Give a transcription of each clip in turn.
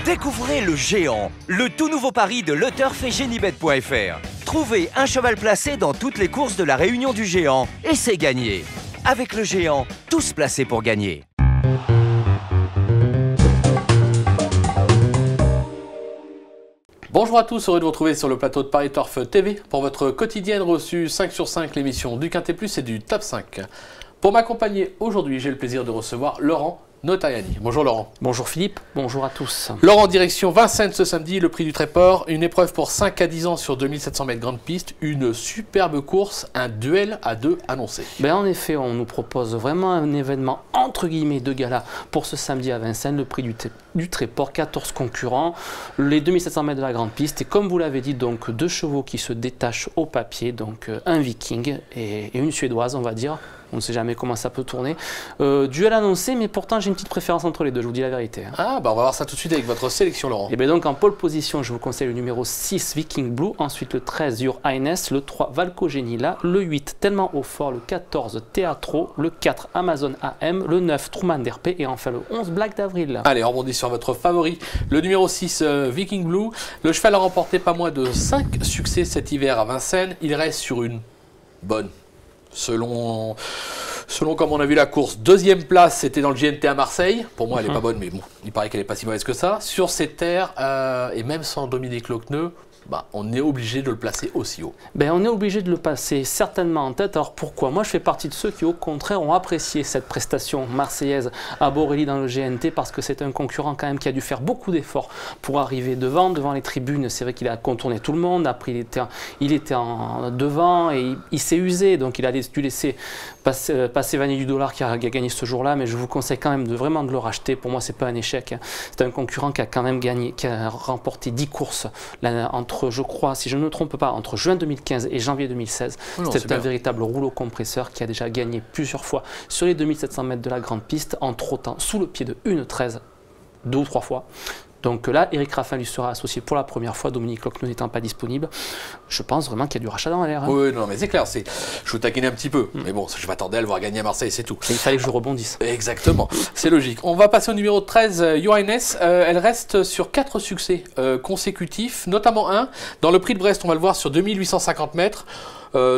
Découvrez le Géant, le tout nouveau pari de LeTurf et Genibet.fr. Trouvez un cheval placé dans toutes les courses de la Réunion du Géant et c'est gagné. Avec le Géant, tous placés pour gagner. Bonjour à tous, heureux de vous retrouver sur le plateau de Paris Turf TV pour votre quotidienne reçue 5 sur 5, l'émission du Quintet Plus et du Top 5. Pour m'accompagner aujourd'hui, j'ai le plaisir de recevoir Laurent Notariani. Bonjour Laurent. Bonjour Philippe, bonjour à tous. Laurent, direction Vincennes ce samedi, le prix du Tréport, une épreuve pour 5 à 10 ans sur 2700 mètres grande piste, une superbe course, un duel à deux annoncé. En effet, on nous propose vraiment un événement entre guillemets de gala pour ce samedi à Vincennes, le prix du Tréport, 14 concurrents, les 2700 mètres de la grande piste et comme vous l'avez dit, donc 2 chevaux qui se détachent au papier, donc un Viking et une Suédoise on va dire. On ne sait jamais comment ça peut tourner. Duel annoncé, mais pourtant j'ai une petite préférence entre les deux, je vous dis la vérité. Ah, on va voir ça tout de suite avec votre sélection, Laurent. Et bien donc en pole position, je vous conseille le numéro 6, Viking Blue, ensuite le 13, Your Highness, le 3, Valco Genila, le 8, Tellement Haut Fort, le 14, Teatro, le 4, Amazon AM, le 9, Truman DRP et enfin le 11, Black d'Avril. Allez, on rebondit sur votre favori, le numéro 6, Viking Blue. Le cheval a remporté pas moins de 5 succès cet hiver à Vincennes. Il reste sur une bonne... Selon comme on a vu la course, 2e place, c'était dans le GNT à Marseille. Pour moi, elle n'est pas bonne, mais bon, il paraît qu'elle n'est pas si mauvaise que ça. Sur ces terres, et même sans Dominique Lochneux, on est obligé de le placer aussi haut. On est obligé de le passer certainement en tête. Alors pourquoi? Moi, je fais partie de ceux qui, au contraire, ont apprécié cette prestation marseillaise à Borély dans le GNT parce que c'est un concurrent quand même qui a dû faire beaucoup d'efforts pour arriver devant les tribunes. C'est vrai qu'il a contourné tout le monde. Après, il était devant et il s'est usé. Donc, il a dû laisser passer Vanille du Dollar qui a gagné ce jour-là. Mais je vous conseille quand même vraiment de le racheter. Pour moi, c'est pas un échec. C'est un concurrent qui a quand même gagné, qui a remporté 10 courses entre, je crois, si je ne me trompe pas, entre juin 2015 et janvier 2016. C'était un véritable rouleau compresseur qui a déjà gagné plusieurs fois sur les 2700 mètres de la grande piste en trottant sous le pied de 1,13 2 ou 3 fois. Donc là, Eric Raffin lui sera associé pour la première fois, Dominique Lochneux n'étant pas disponible. Je pense vraiment qu'il y a du rachat dans l'air. Oui, non, mais c'est clair, je vous taquinais un petit peu. Mais bon, je m'attendais à le voir gagner à Marseille, c'est tout. Et il fallait que je rebondisse. Exactement, c'est logique. On va passer au numéro 13, Your Highness. Elle reste sur 4 succès consécutifs, notamment un. Dans le prix de Brest, on va le voir sur 2850 mètres.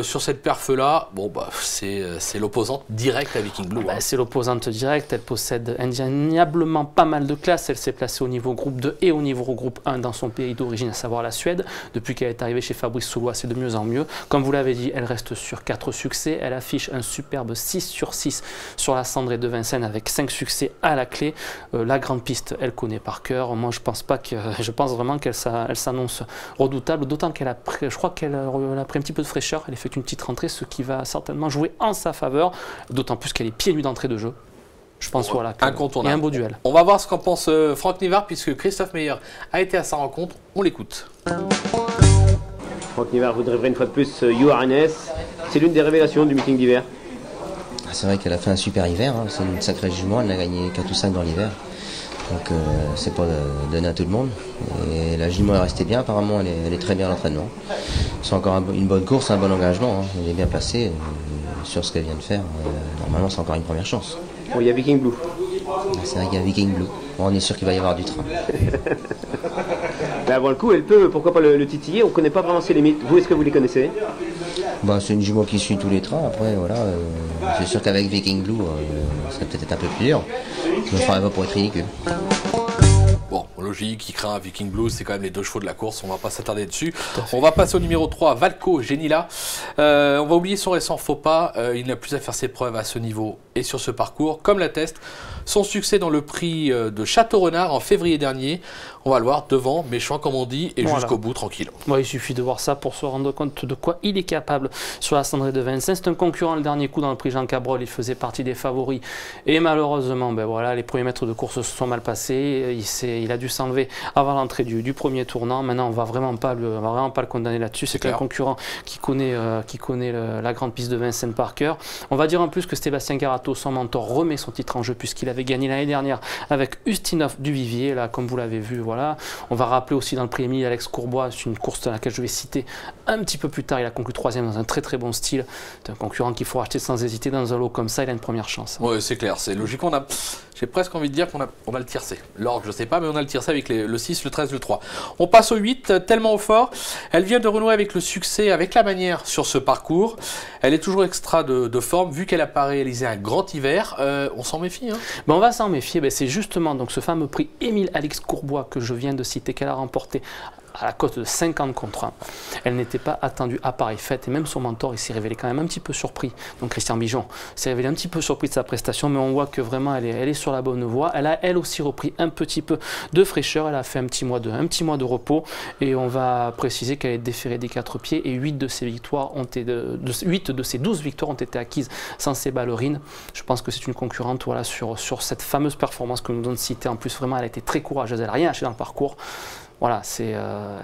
Sur cette perf-là, c'est l'opposante directe à Viking Blue. C'est l'opposante directe, elle possède indéniablement pas mal de classes, elle s'est placée au niveau groupe 2 et au niveau groupe 1 dans son pays d'origine, à savoir la Suède. Depuis qu'elle est arrivée chez Fabrice Soulois, c'est de mieux en mieux. Comme vous l'avez dit, elle reste sur 4 succès, elle affiche un superbe 6 sur 6 sur la Cendrée de Vincennes avec 5 succès à la clé. La grande piste, elle connaît par cœur. Moi, je pense vraiment qu'elle s'annonce redoutable, d'autant qu'elle a pris, je crois qu'elle a pris un petit peu de fraîcheur. Elle fait une petite rentrée, ce qui va certainement jouer en sa faveur, d'autant plus qu'elle est pieds nus d'entrée de jeu. Je pense incontournable. Et un beau duel. On va voir ce qu'en pense Franck Nivard, puisque Christophe Meyer a été à sa rencontre. On l'écoute. Franck Nivard voudrait une fois de plus Your Highness. C'est l'une des révélations du meeting d'hiver. C'est vrai qu'elle a fait un super hiver, c'est une sacrée jument, elle a gagné 4 ou 5 dans l'hiver. Donc c'est pas donné à tout le monde. Et la jument est restée bien, apparemment elle est très bien à l'entraînement. C'est encore une bonne course, un bon engagement, elle est bien placée sur ce qu'elle vient de faire. Normalement c'est encore une première chance. Bon, il y a Viking Blue. C'est vrai qu'il y a Viking Blue. On est sûr qu'il va y avoir du train. Avant le coup, elle peut, pourquoi pas le titiller, on ne connaît pas vraiment ses limites. Vous, est-ce que vous les connaissez? C'est une jument qui suit tous les trains, après voilà. C'est sûr qu'avec Viking Blue, ça va peut-être être un peu plus dur. Je ne ferai pas pour être ridicule. Bon, logique, qui craint Viking Blue, c'est quand même les 2 chevaux de la course, on va pas s'attarder dessus. On va passer au numéro 3, Valco Genila. On va oublier son récent faux pas, il n'a plus à faire ses preuves à ce niveau et sur ce parcours, comme l'atteste son succès dans le prix de Château-Renard en février dernier. On va le voir devant, méchant comme on dit, et jusqu'au bout, tranquille. Il suffit de voir ça pour se rendre compte de quoi il est capable sur la Cendrée de Vincennes. C'est un concurrent le dernier coup dans le prix Jean Cabrol, il faisait partie des favoris. Et malheureusement, les premiers mètres de course se sont mal passés. Il a dû s'enlever avant l'entrée du premier tournant. Maintenant, on ne va vraiment pas le condamner là-dessus. C'est un concurrent qui connaît la grande piste de Vincennes par cœur. On va dire en plus que Sébastien Garato, son mentor, remet son titre en jeu puisqu'il avait gagné l'année dernière avec Ustinov du Vivier. Là, comme vous l'avez vu, On va rappeler aussi dans le prix Émile Alex Courbois, c'est une course dans laquelle je vais citer un petit peu plus tard. Il a conclu 3e dans un très très bon style. C'est un concurrent qu'il faut acheter sans hésiter dans un lot comme ça. Il a une première chance. Oui, c'est clair, c'est logique. J'ai presque envie de dire qu'on a le tiercé. L'orgue, je sais pas, mais on a le tiercé. commencer avec le 6, le 13, le 3. On passe au 8, Tellement au fort. Elle vient de renouer avec le succès, avec la manière sur ce parcours. Elle est toujours extra de forme, vu qu'elle a pas réalisé un grand hiver. On s'en méfie, hein? Ben, on va s'en méfier. Ben, c'est justement donc, ce fameux prix Émile Alix Courbois que je viens de citer, qu'elle a remporté à la cote de 50 contre 1. Elle n'était pas attendue à pareille fête et même son mentor il s'est révélé quand même un petit peu surpris. Donc Christian Bijon s'est révélé un petit peu surpris de sa prestation, mais on voit que vraiment elle est sur la bonne voie. Elle a elle aussi repris un petit peu de fraîcheur. Elle a fait un petit mois de repos et on va préciser qu'elle est déférée des 4 pieds et 8 de ses 12 victoires ont été acquises sans ses ballerines. Je pense que c'est une concurrente voilà, sur cette fameuse performance que nous donne citer. En plus vraiment elle a été très courageuse, elle n'a rien lâché dans le parcours. Voilà, c'est.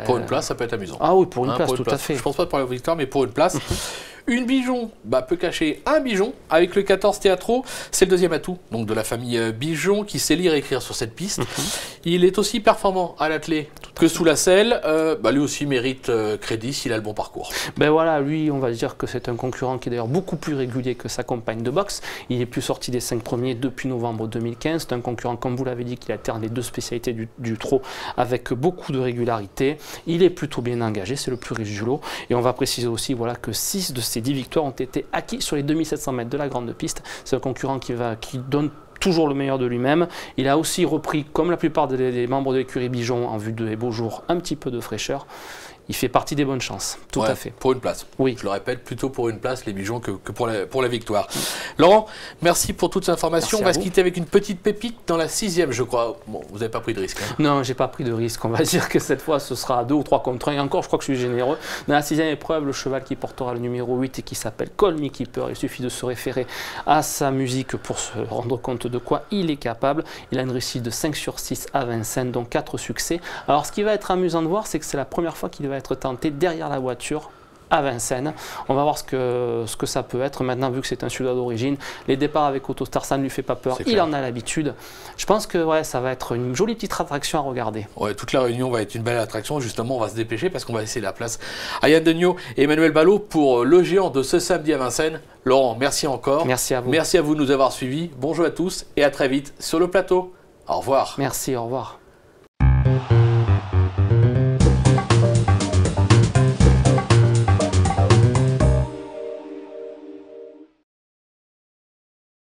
Pour une place, ça peut être amusant. Ah oui, pour une place, tout à fait. Je pense pas pour la victoire, mais pour une place. Une Bijon peut cacher un Bijon avec le 14 Teatro. C'est le deuxième atout donc de la famille Bijon qui sait lire et écrire sur cette piste. Il est aussi performant à l'attelé que sous la selle. Lui aussi mérite crédit s'il a le bon parcours. Ben voilà, lui, on va dire que c'est un concurrent qui est d'ailleurs beaucoup plus régulier que sa compagne de boxe. Il est plus sorti des 5 premiers depuis novembre 2015. C'est un concurrent, comme vous l'avez dit, qui alterne les 2 spécialités du trot avec beaucoup de régularité. Il est plutôt bien engagé, c'est le plus riche du lot. Et on va préciser aussi voilà, que 6 de ces 10 victoires ont été acquis sur les 2700 mètres de la grande piste. C'est un concurrent qui donne toujours le meilleur de lui-même. Il a aussi repris, comme la plupart des membres de l'écurie Bijon, en vue des beaux jours, un petit peu de fraîcheur. Il fait partie des bonnes chances, tout à fait. Pour une place. Oui. Je le répète, plutôt pour une place, les Bijons, que pour la victoire. Laurent, merci pour toutes ces informations. On va se quitter avec une petite pépite dans la 6e, je crois. Bon, vous n'avez pas pris de risque. Hein. Non, j'ai pas pris de risque. On va dire que cette fois, ce sera 2 ou 3 contre 1. Et encore, je crois que je suis généreux. Dans la 6e épreuve, le cheval qui portera le numéro 8 et qui s'appelle Call Me Keeper. Il suffit de se référer à sa musique pour se rendre compte de quoi il est capable. Il a une réussite de 5 sur 6 à Vincennes, donc 4 succès. Alors, ce qui va être amusant de voir, c'est que c'est la première fois qu'il va être tenté derrière la voiture à Vincennes. On va voir ce que ça peut être maintenant, vu que c'est un Suédois d'origine. Les départs avec Autostar, ça ne lui fait pas peur. Il en a l'habitude. Je pense que ça va être une jolie petite attraction à regarder. Ouais, toute la réunion va être une belle attraction. Justement, on va se dépêcher parce qu'on va laisser la place à Yann Degnaud et Emmanuel Ballot pour le géant de ce samedi à Vincennes. Laurent, merci encore. Merci à vous. Merci à vous de nous avoir suivis. Bonjour à tous et à très vite sur le plateau. Au revoir. Merci, au revoir.